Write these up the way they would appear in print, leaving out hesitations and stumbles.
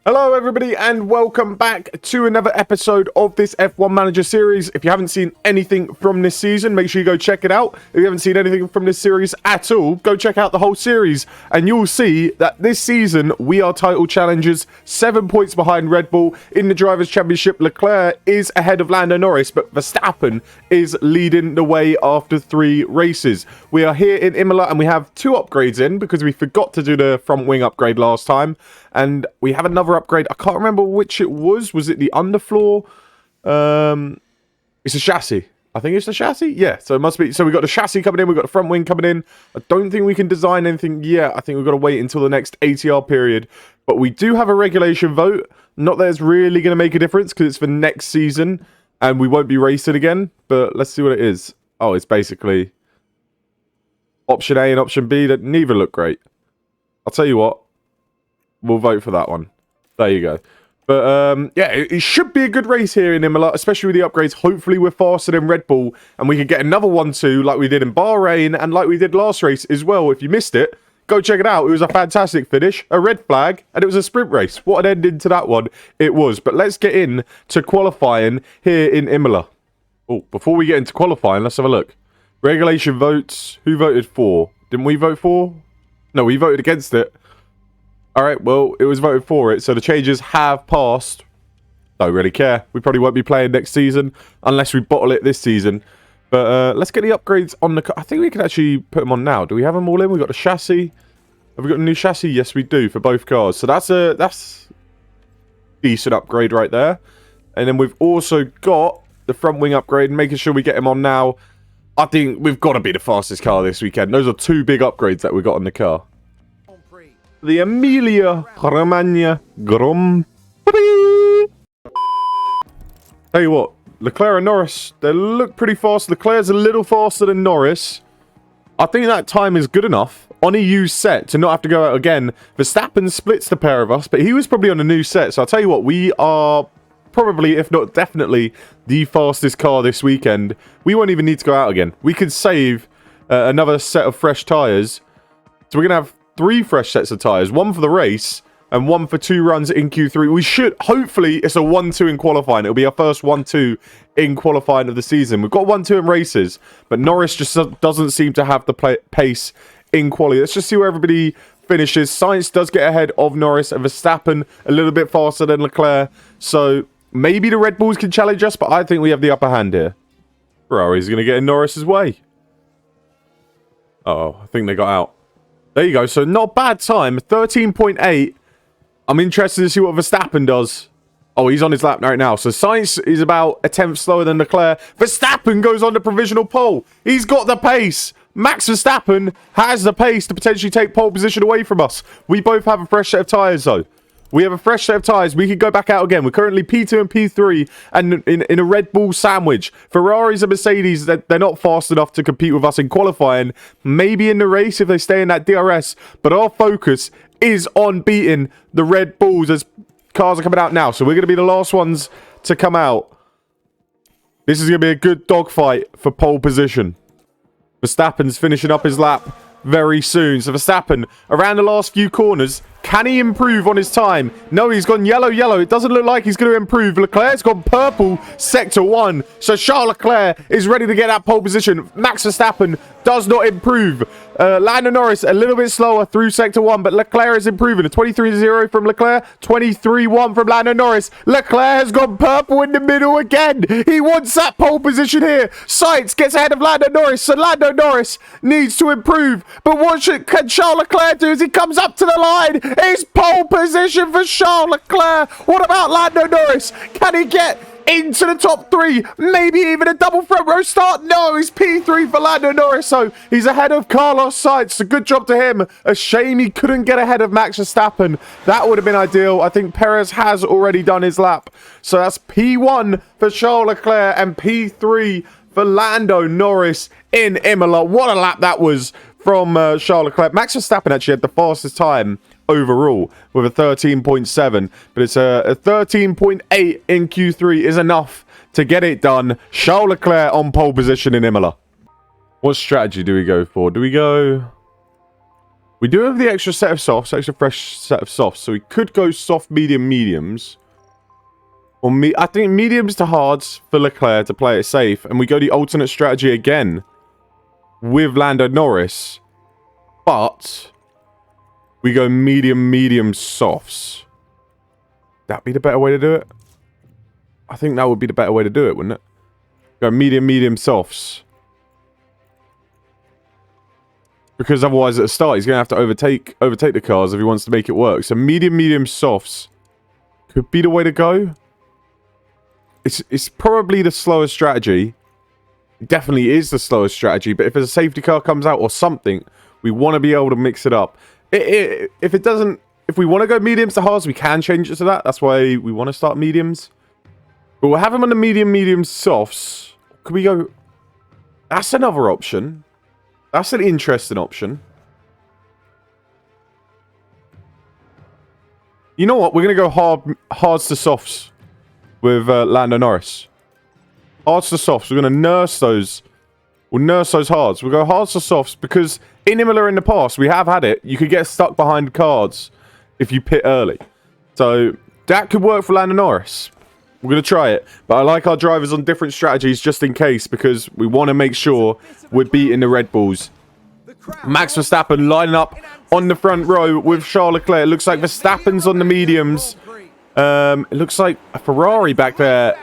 Hello everybody and welcome back to another episode of this F1 Manager series. If you haven't seen anything from this season, make sure you go check it out. If you haven't seen anything from this series at all, go check out the whole series and you'll see that this season we are title challengers, 7 points behind Red Bull. In the Drivers' Championship, Leclerc is ahead of Lando Norris, but Verstappen is leading the way after 3 races. We are here in Imola and we have 2 upgrades in because we forgot to do the front wing upgrade last time. And we have another upgrade. I can't remember which it was. Was it the underfloor? It's a chassis. I think it's the chassis. Yeah, so it must be. So we've got the chassis coming in. We've got the front wing coming in. I don't think we can design anything yet. I think we've got to wait until the next ATR period. But we do have a regulation vote. Not that it's really going to make a difference because it's for next season. And we won't be racing again. But let's see what it is. Oh, it's basically option A and option B that neither look great. I'll tell you what. We'll vote for that one. There you go. But, yeah, it should be a good race here in Imola, especially with the upgrades. Hopefully, we're faster than Red Bull, and we can get another 1-2 like we did in Bahrain and like we did last race as well. If you missed it, go check it out. It was a fantastic finish, a red flag, and it was a sprint race. What an ending to that one it was. But let's get in to qualifying here in Imola. Oh, before we get into qualifying, let's have a look. Regulation votes. Who voted for? Didn't we vote for? No, we voted against it. Alright, well, it was voted for it, so the changes have passed. Don't really care. We probably won't be playing next season, unless we bottle it this season. But let's get the upgrades on the car. I think we can actually put them on now. Do we have them all in? We've got the chassis. Have we got a new chassis? Yes, we do, for both cars. So that's a decent upgrade right there. And then we've also got the front wing upgrade, making sure we get them on now. I think we've got to be the fastest car this weekend. Those are 2 big upgrades that we got on the car. The Emilia-Romagna Grand Prix. Tell you what, Leclerc and Norris, they look pretty fast. Leclerc's a little faster than Norris. I think that time is good enough on a used set to not have to go out again. Verstappen splits the pair of us, but he was probably on a new set. So I'll tell you what, we are probably, if not definitely, the fastest car this weekend. We won't even need to go out again. We could save another set of fresh tyres. So we're going to have 3 fresh sets of tyres, 1 for the race and 1 for 2 runs in Q3. We should, hopefully, it's a 1-2 in qualifying. It'll be our first 1-2 in qualifying of the season. We've got 1-2 in races, but Norris just doesn't seem to have the pace in quality. Let's just see where everybody finishes. Sainz does get ahead of Norris and Verstappen a little bit faster than Leclerc. So maybe the Red Bulls can challenge us, but I think we have the upper hand here. Ferrari's going to get in Norris's way. Uh-oh, I think they got out. There you go. So not bad time. 13.8. I'm interested to see what Verstappen does. Oh, he's on his lap right now. So Sainz is about a tenth slower than Leclerc. Verstappen goes on the provisional pole. He's got the pace. Max Verstappen has the pace to potentially take pole position away from us. We both have a fresh set of tyres, though. We have a fresh set of tyres. We could go back out again. We're currently P2 and P3 and in a Red Bull sandwich. Ferraris and Mercedes, they're not fast enough to compete with us in qualifying. Maybe in the race if they stay in that DRS. But our focus is on beating the Red Bulls as cars are coming out now. So we're going to be the last ones to come out. This is going to be a good dogfight for pole position. Verstappen's finishing up his lap very soon. So Verstappen, around the last few corners, can he improve on his time? No, he's gone yellow, yellow. It doesn't look like he's going to improve. Leclerc's gone purple, sector 1. So Charles Leclerc is ready to get that pole position. Max Verstappen does not improve. Lando Norris a little bit slower through sector 1, but Leclerc is improving. A 23-0 from Leclerc, 23-1 from Lando Norris. Leclerc has gone purple in the middle again. He wants that pole position here. Sainz gets ahead of Lando Norris, so Lando Norris needs to improve. But what can Charles Leclerc do as he comes up to the line? It's pole position for Charles Leclerc. What about Lando Norris? Can he get into the top 3? Maybe even a double front row start? No, he's P3 for Lando Norris, so he's ahead of Carlos Sainz. So good job to him. A shame he couldn't get ahead of Max Verstappen. That would have been ideal. I think Perez has already done his lap. So that's P1 for Charles Leclerc and P3 for Lando Norris in Imola. What a lap that was from Charles Leclerc. Max Verstappen actually had the fastest time overall with a 13.7, but it's a 13.8 in Q3 is enough to get it done. Charles Leclerc on pole position in Imola. What strategy do we go for? Do we go We do have the extra set of softs, extra fresh set of softs. So we could go soft, medium, mediums. Or I think mediums to hards for Leclerc to play it safe. And we go the alternate strategy again with Lando Norris. But we go medium, medium, softs. That'd be the better way to do it. I think that would be the better way to do it, wouldn't it? Go medium, medium, softs. Because otherwise at the start, he's going to have to overtake the cars if he wants to make it work. So medium, medium, softs could be the way to go. It's probably the slowest strategy. It definitely is the slowest strategy. But if a safety car comes out or something, we want to be able to mix it up. If it doesn't... If we want to go mediums to hards, we can change it to that. That's why we want to start mediums. But we'll have them on the medium, medium, softs. Could we go... That's another option. That's an interesting option. You know what? We're going to go hards to softs with Lando Norris. Hards to softs. We're going to nurse those. We'll nurse those hards. We'll go hards to softs because in Imola in the past, we have had it. You could get stuck behind cards if you pit early. So that could work for Lando Norris. We're going to try it. But I like our drivers on different strategies just in case because we want to make sure we're beating the Red Bulls. Max Verstappen lining up on the front row with Charles Leclerc. It looks like Verstappen's on the mediums. It looks like a Ferrari back there.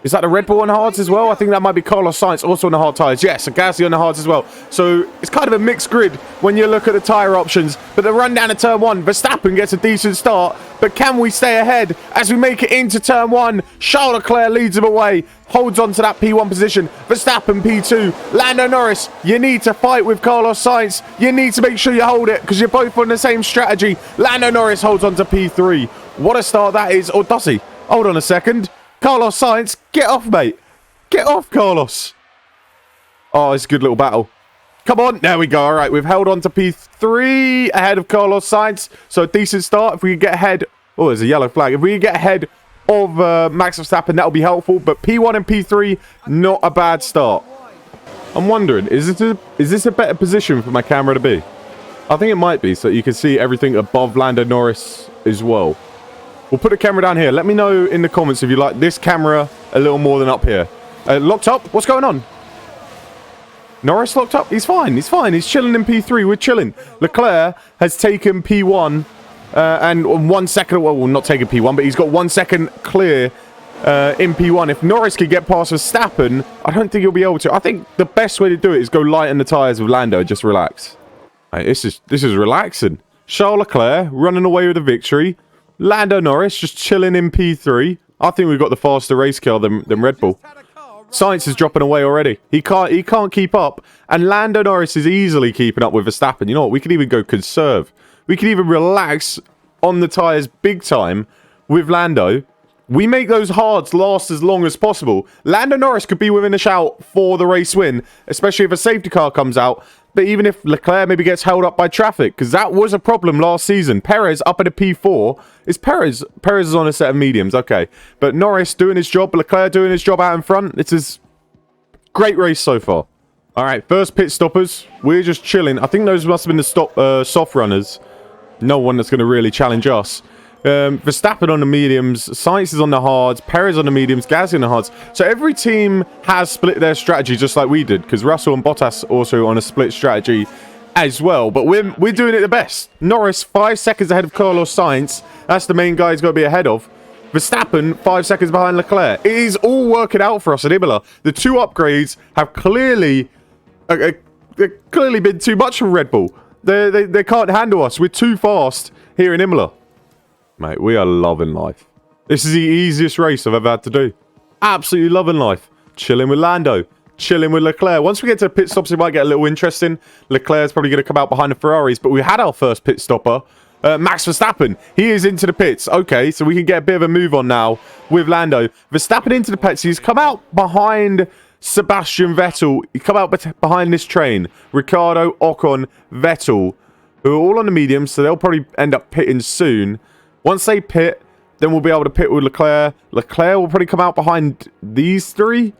Is that the Red Bull on hards as well? I think that might be Carlos Sainz also on the hard tyres. Yes, and Gasly on the hards as well. So it's kind of a mixed grid when you look at the tyre options. But the run down to turn 1, Verstappen gets a decent start. But can we stay ahead as we make it into turn 1? Charles Leclerc leads him away. Holds on to that P1 position. Verstappen P2. Lando Norris, you need to fight with Carlos Sainz. You need to make sure you hold it because you're both on the same strategy. Lando Norris holds on to P3. What a start that is. Or does he? Hold on a second. Carlos Sainz, get off, mate. Get off, Carlos. Oh, it's a good little battle. Come on. There we go. All right, we've held on to P3 ahead of Carlos Sainz. So a decent start. If we could get ahead... Oh, there's a yellow flag. If we could get ahead of Max Verstappen, that'll be helpful. But P1 and P3, not a bad start. I'm wondering, is this a better position for my camera to be? I think it might be, so you can see everything above Lando Norris as well. We'll put the camera down here. Let me know in the comments if you like this camera a little more than up here. Locked up? What's going on? Norris locked up? He's fine. He's fine. He's chilling in P3. We're chilling. Leclerc has taken P1 and 1 second... Well, not taken P1, but he's got 1 second clear in P1. If Norris could get past Verstappen, I don't think he'll be able to. I think the best way to do it is go light in the tyres with Lando. Just relax. Right, this is relaxing. Charles Leclerc running away with a victory. Lando Norris just chilling in P3. I think we've got the faster race car than Red Bull. Sainz is dropping away already. He can't keep up. And Lando Norris is easily keeping up with Verstappen. You know what? We could even go conserve. We could even relax on the tyres big time with Lando. We make those hards last as long as possible. Lando Norris could be within a shout for the race win, especially if a safety car comes out. But even if Leclerc maybe gets held up by traffic, because that was a problem last season. Perez up at a P4. Is Perez is on a set of mediums, okay. But Norris doing his job, Leclerc doing his job out in front. It's a great race so far. All right, first pit stoppers. We're just chilling. I think those must have been the soft runners. No one that's going to really challenge us. Verstappen on the mediums, Sainz is on the hards, Perez on the mediums, Gasly on the hards. So every team has split their strategy just like we did, because Russell and Bottas also on a split strategy as well. But we're doing it the best. Norris 5 seconds ahead of Carlos Sainz. That's the main guy he's got to be ahead of. Verstappen 5 seconds behind Leclerc. It is all working out for us at Imola. The 2 upgrades have clearly been too much for Red Bull. They can't handle us. We're too fast here in Imola. Mate, we are loving life. This is the easiest race I've ever had to do. Absolutely loving life. Chilling with Lando. Chilling with Leclerc. Once we get to pit stops, it might get a little interesting. Leclerc's probably going to come out behind the Ferraris. But we had our first pit stopper. Max Verstappen. He is into the pits. Okay, so we can get a bit of a move on now with Lando. Verstappen into the pits. He's come out behind Sebastian Vettel. He come out behind this train. Ricciardo, Ocon, Vettel. Who are all on the mediums. So they'll probably end up pitting soon. Once they pit, then we'll be able to pit with Leclerc. Leclerc will probably come out behind these 3.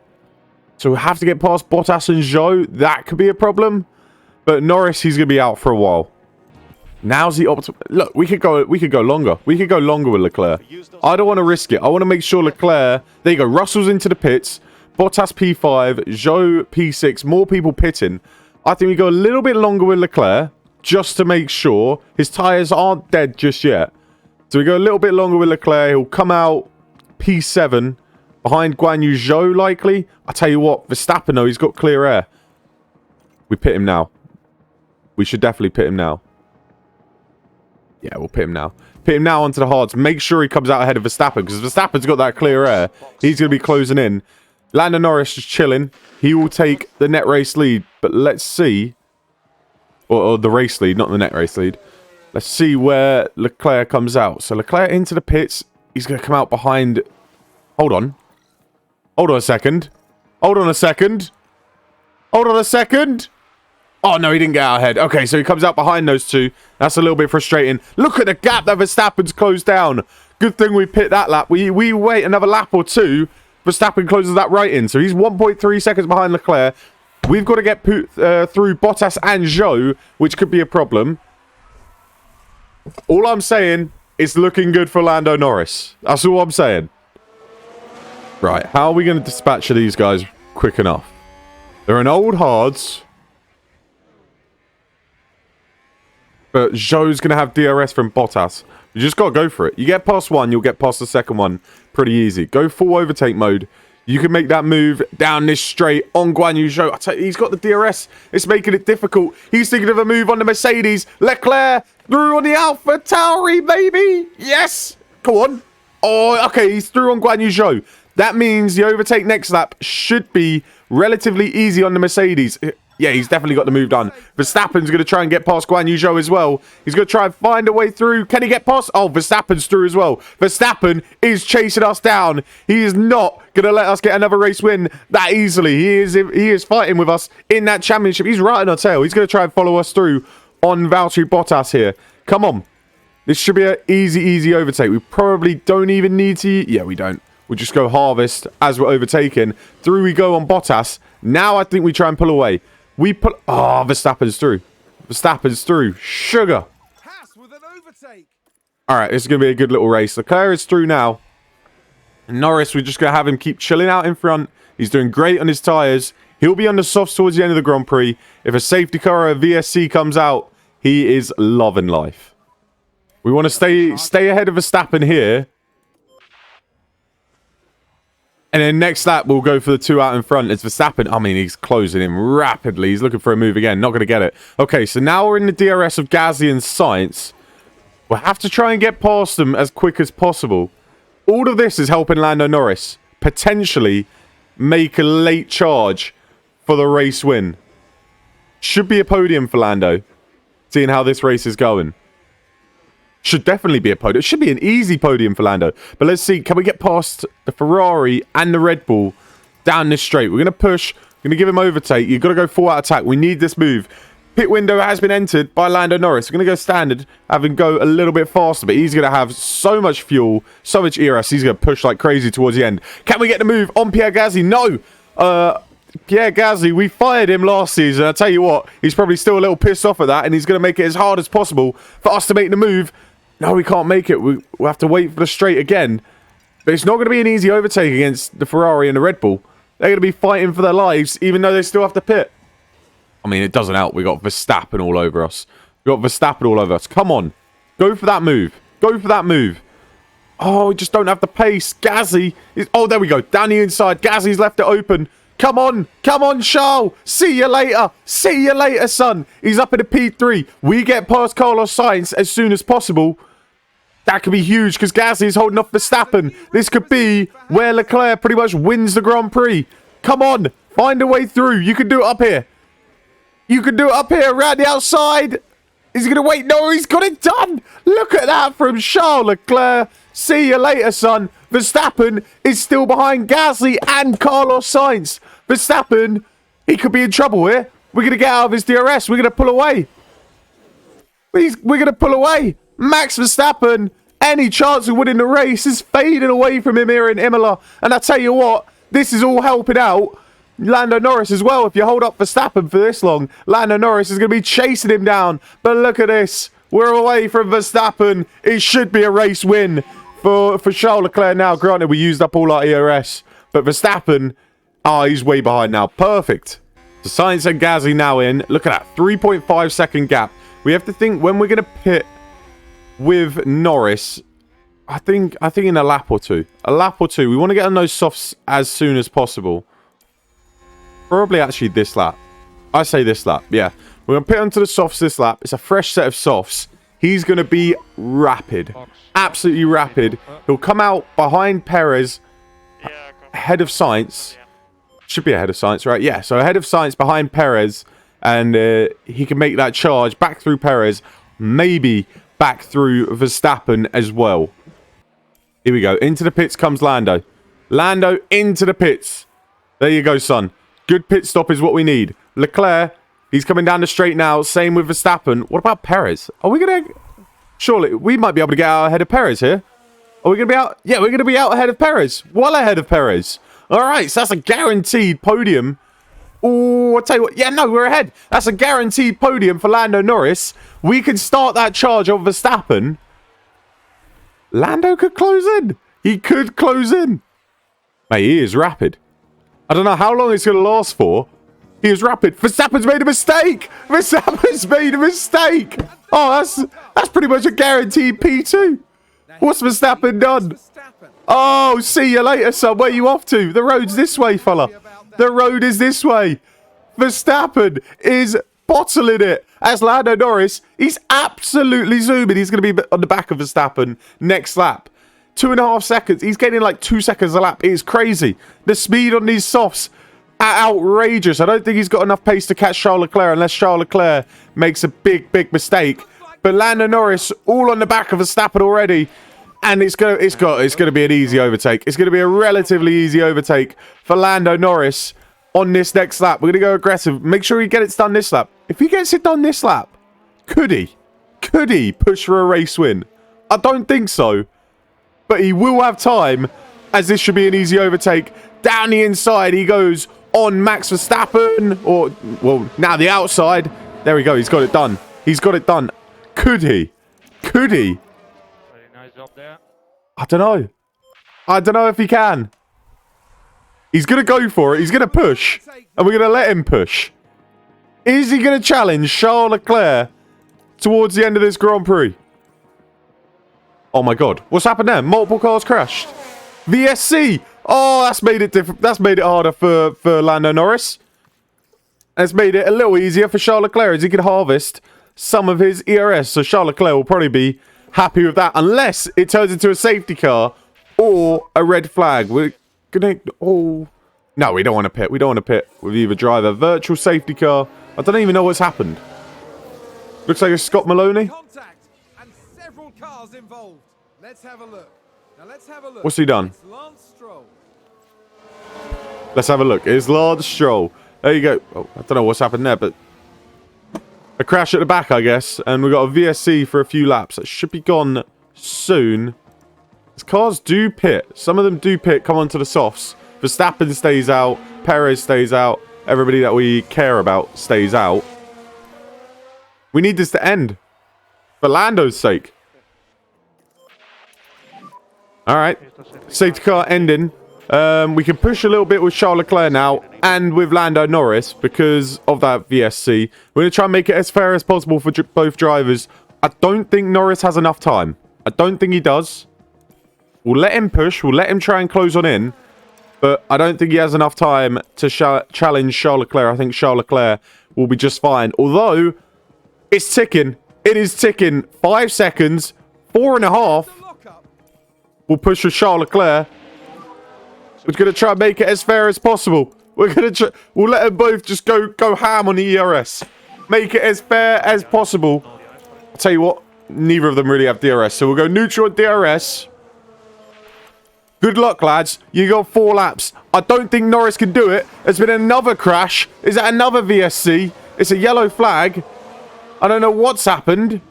So we'll have to get past Bottas and Zhou. That could be a problem. But Norris, he's going to be out for a while. Now's the optimal. Look, we could go longer. We could go longer with Leclerc. I don't want to risk it. I want to make sure Leclerc. There you go. Russell's into the pits. Bottas P5. Zhou P6. More people pitting. I think we go a little bit longer with Leclerc just to make sure his tyres aren't dead just yet. So we go a little bit longer with Leclerc. He'll come out P7 behind Guan Yu Zhou likely. I tell you what, Verstappen though, he's got clear air. We pit him now. We should definitely pit him now. Yeah, we'll pit him now. Pit him now onto the hards. Make sure he comes out ahead of Verstappen, because Verstappen's got that clear air. He's going to be closing in. Lando Norris just chilling. He will take the net race lead. But let's see. Or the race lead, not the net race lead. Let's see where Leclerc comes out. So Leclerc into the pits. He's going to come out behind... Hold on. Hold on a second. Hold on a second. Hold on a second. Oh, no, he didn't get out ahead. Okay, so he comes out behind those two. That's a little bit frustrating. Look at the gap that Verstappen's closed down. Good thing we pit that lap. We wait another lap or two. Verstappen closes that right in. So he's 1.3 seconds behind Leclerc. We've got to get through Bottas and Zhou, which could be a problem. All I'm saying is looking good for Lando Norris. That's all I'm saying. Right, how are we going to dispatch these guys quick enough? They're in old hards. But Zhou's going to have DRS from Bottas. You just got to go for it. You get past one, you'll get past the second one pretty easy. Go full overtake mode. You can make that move down this straight on Guan Yu Zhou. I tell you, he's got the DRS. It's making it difficult. He's thinking of a move on the Mercedes. Leclerc through on the Alpha Tauri, baby. Yes. Go on. Oh, okay. He's through on Guan Yu Zhou. That means the overtake next lap should be relatively easy on the Mercedes. Yeah, he's definitely got the move done. Verstappen's going to try and get past Guan Yu Zhou as well. He's going to try and find a way through. Can he get past? Oh, Verstappen's through as well. Verstappen is chasing us down. He is not going to let us get another race win that easily. He is fighting with us in that championship. He's right on our tail. He's going to try and follow us through on Valtteri Bottas here. Come on. This should be an easy overtake. We probably don't even need to... Yeah, we don't. We'll just go harvest as we're overtaking. Through we go on Bottas. Now I think we try and pull away. We pull... Oh, Verstappen's through. Verstappen's through. Sugar. Haas with an overtake. All right, this is going to be a good little race. Leclerc is through now. Norris, we're just going to have him keep chilling out in front. He's doing great on his tyres. He'll be on the softs towards the end of the Grand Prix. If a safety car or a VSC comes out, he is loving life. We want to stay ahead of Verstappen here. And then next lap, we'll go for the two out in front. It's Verstappen. I mean, he's closing in rapidly. He's looking for a move again. Not going to get it. Okay, so now we're in the DRS of Gasly and Sainz. We'll have to try and get past them as quick as possible. All of this is helping Lando Norris potentially make a late charge for the race win. Should be a podium for Lando, seeing how this race is going. Should definitely be a podium. It should be an easy podium for Lando. But let's see. Can we get past the Ferrari and the Red Bull down this straight? We're going to push. We're going to give him overtake. You've got to go full out attack. We need this move. Pit window has been entered by Lando Norris. We're going to go standard. Have him go a little bit faster. But he's going to have so much fuel. So much ERS. He's going to push like crazy towards the end. Can we get the move on Pierre Gasly? No. Pierre Gasly, we fired him last season. I tell you what. He's probably still a little pissed off at that. And he's going to make it as hard as possible for us to make the move. No, we can't make it. We'll have to wait for the straight again. But it's not going to be an easy overtake against the Ferrari and the Red Bull. They're going to be fighting for their lives, even though they still have to pit. I mean, it doesn't help. We got Verstappen all over us. We got Verstappen all over us. Come on. Go for that move. Go for that move. Oh, we just don't have the pace. Gasly is... Oh, there we go. Down the inside. Gasly's left it open. Come on. Come on, Charles. See you later. See you later, son. He's up in the P3. We get past Carlos Sainz as soon as possible. That could be huge because Gasly is holding off Verstappen. This could be where Leclerc pretty much wins the Grand Prix. Come on. Find a way through. You can do it up here. You can do it up here around the outside. Is he going to wait? No, he's got it done. Look at that from Charles Leclerc. See you later, son. Verstappen is still behind Gasly and Carlos Sainz. Verstappen, he could be in trouble here. We're going to get out of his DRS. We're going to pull away. We're going to pull away. Max Verstappen, any chance of winning the race is fading away from him here in Imola. And I tell you what, this is all helping out Lando Norris as well. If you hold up Verstappen for this long, Lando Norris is going to be chasing him down. But look at this. We're away from Verstappen. It should be a race win for Charles Leclerc now. Granted, we used up all our ERS. But Verstappen, he's way behind now. Perfect. So Sainz and Gasly now in. Look at that. 3.5 second gap. We have to think when we're going to pit with Norris. I think in a lap or two. A lap or two. We want to get on those softs as soon as possible. Probably actually this lap. I say this lap. Yeah. We're going to pit onto the softs this lap. It's a fresh set of softs. He's going to be rapid. Absolutely rapid. He'll come out behind Perez. Ahead of Sainz. Should be ahead of Sainz, right? Yeah. So ahead of Sainz behind Perez. And he can make that charge back through Perez. Maybe back through Verstappen as well. Here we go. Into the pits comes Lando. Lando into the pits. There you go, son. Good pit stop is what we need. Leclerc, he's coming down the straight now. Same with Verstappen. What about Perez? Are we going to... Surely, we might be able to get out ahead of Perez here. Are we going to be out? Yeah, we're going to be out ahead of Perez. Well ahead of Perez. All right, so that's a guaranteed podium. Oh, I'll tell you what. Yeah, no, we're ahead. That's a guaranteed podium for Lando Norris. We can start that charge on Verstappen. Lando could close in. He could close in. Mate, he is rapid. I don't know how long it's going to last for. He is rapid. Verstappen's made a mistake. Verstappen's made a mistake. Oh, that's pretty much a guaranteed P2. What's Verstappen done? Oh, see you later, son. Where are you off to? The road's this way, fella. The road is this way. Verstappen is bottling it. As Lando Norris, he's absolutely zooming. He's going to be on the back of Verstappen next lap. 2.5 seconds. He's getting like 2 seconds a lap. It is crazy. The speed on these softs are outrageous. I don't think he's got enough pace to catch Charles Leclerc unless Charles Leclerc makes a big mistake. But Lando Norris all on the back of Verstappen already. And it's going to be an easy overtake. It's going to be a relatively easy overtake for Lando Norris on this next lap. We're going to go aggressive. Make sure he gets it done this lap. If he gets it done this lap, could he? Could he push for a race win? I don't think so. But he will have time, as this should be an easy overtake. Down the inside, he goes on Max Verstappen. Or, well, now the outside. There we go. He's got it done. He's got it done. Could he? Could he? Very nice job there. I don't know. I don't know if he can. He's going to go for it. He's going to push. And we're going to let him push. Is he going to challenge Charles Leclerc towards the end of this Grand Prix? Oh my God. What's happened there? Multiple cars crashed. VSC. Oh, that's made it different. That's made it harder for Lando Norris. And it's made it a little easier for Charles Leclerc as he can harvest some of his ERS. So Charles Leclerc will probably be happy with that. Unless it turns into a safety car or a red flag. We're going to... Oh. No, we don't want to pit. We don't want to pit with either driver. Virtual safety car. I don't even know what's happened. Looks like it's Scott Maloney. Contact and several cars involved. Let's have a look. Now let's have a look. What's he done? It's Lance Stroll. Let's have a look. It's Lance Stroll. There you go. Oh, I don't know what's happened there, but a crash at the back, I guess. And we've got a VSC for a few laps. It should be gone soon. These cars do pit. Some of them do pit, come onto the softs. Verstappen stays out. Perez stays out. Everybody that we care about stays out. We need this to end. For Lando's sake. Alright. Safety car ending. We can push a little bit with Charles Leclerc now. And with Lando Norris. Because of that VSC. We're going to try and make it as fair as possible for both drivers. I don't think Norris has enough time. I don't think he does. We'll let him push. We'll let him try and close on in. But I don't think he has enough time to challenge Charles Leclerc. I think Charles Leclerc will be just fine. Although, it's ticking. It is ticking. 5 seconds. 4.5. We'll push with Charles Leclerc. We're going to try and make it as fair as possible. We'll let them both just go ham on the ERS. Make it as fair as possible. I'll tell you what. Neither of them really have DRS. So we'll go neutral at DRS. Good luck, lads. You got 4 laps. I don't think Norris can do it. There's been another crash. Is that another VSC? It's a yellow flag. I don't know what's happened.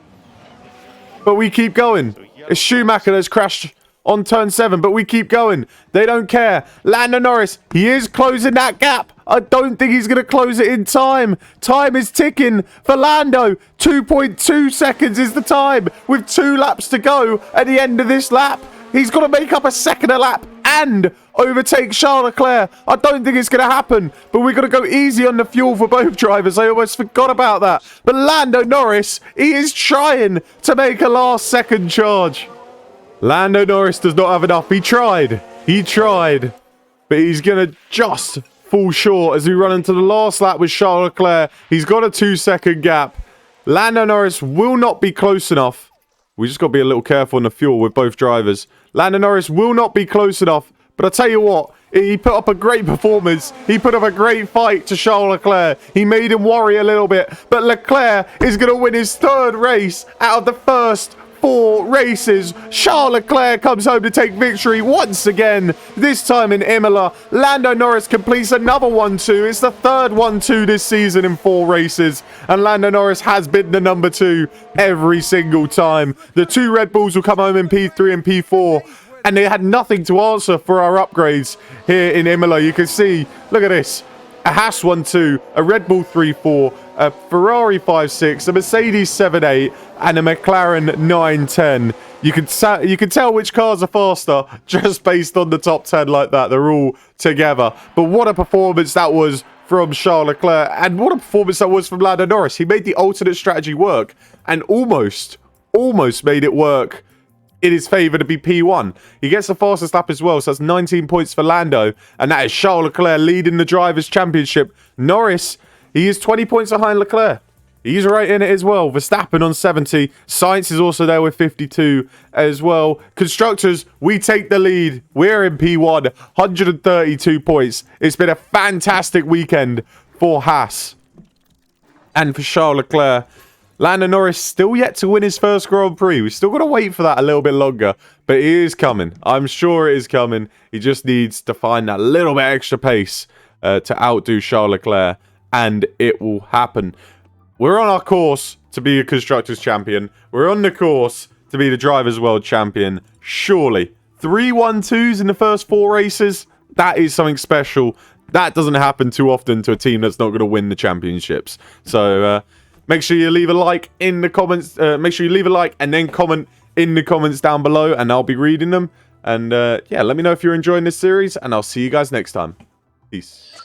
But we keep going. It's Schumacher that's crashed on turn 7. But we keep going. They don't care. Lando Norris, he is closing that gap. I don't think he's going to close it in time. Time is ticking for Lando. 2.2 seconds is the time with 2 laps to go at the end of this lap. He's got to make up a second a lap and overtake Charles Leclerc. I don't think it's going to happen, but we've got to go easy on the fuel for both drivers. I almost forgot about that. But Lando Norris, he is trying to make a last second charge. Lando Norris does not have enough. He tried, but he's going to just fall short as we run into the last lap with Charles Leclerc. He's got a 2-second gap. Lando Norris will not be close enough. We just got to be a little careful on the fuel with both drivers. Lando Norris will not be close enough. But I tell you what, he put up a great performance. He put up a great fight to Charles Leclerc. He made him worry a little bit. But Leclerc is going to win his 3rd race out of the first 4 races. Charles Leclerc comes home to take victory once again, this time in Imola. Lando Norris completes another 1-2. It's the 3rd 1-2 this season in 4 races. And Lando Norris has been the number 2 every single time. The 2 Red Bulls will come home in P3 and P4. And they had nothing to answer for our upgrades here in Imola. You can see, look at this. A Haas 1-2, a Red Bull 3-4, a Ferrari 5-6, a Mercedes 7-8, and a McLaren 9-10. You can tell which cars are faster just based on the top 10 like that. They're all together. But what a performance that was from Charles Leclerc. And what a performance that was from Lando Norris. He made the alternate strategy work and almost made it work in his favour to be P1. He gets the fastest lap as well, so that's 19 points for Lando, and that is Charles Leclerc leading the Drivers' Championship. Norris, he is 20 points behind Leclerc. He's right in it as well. Verstappen on 70. Sainz is also there with 52 as well. Constructors, we take the lead. We're in P1, 132 points. It's been a fantastic weekend for Haas and for Charles Leclerc. Lando Norris still yet to win his first Grand Prix. We've still got to wait for that a little bit longer. But it is coming. I'm sure it is coming. He just needs to find that little bit extra pace to outdo Charles Leclerc. And it will happen. We're on our course to be a Constructors' Champion. We're on the course to be the Drivers' World Champion. Surely. 3 1-2s in the first 4 races. That is something special. That doesn't happen too often to a team that's not going to win the championships. So, make sure you leave a like in the comments. Make sure you leave a like and then comment in the comments down below, and I'll be reading them. And yeah, let me know if you're enjoying this series, and I'll see you guys next time. Peace.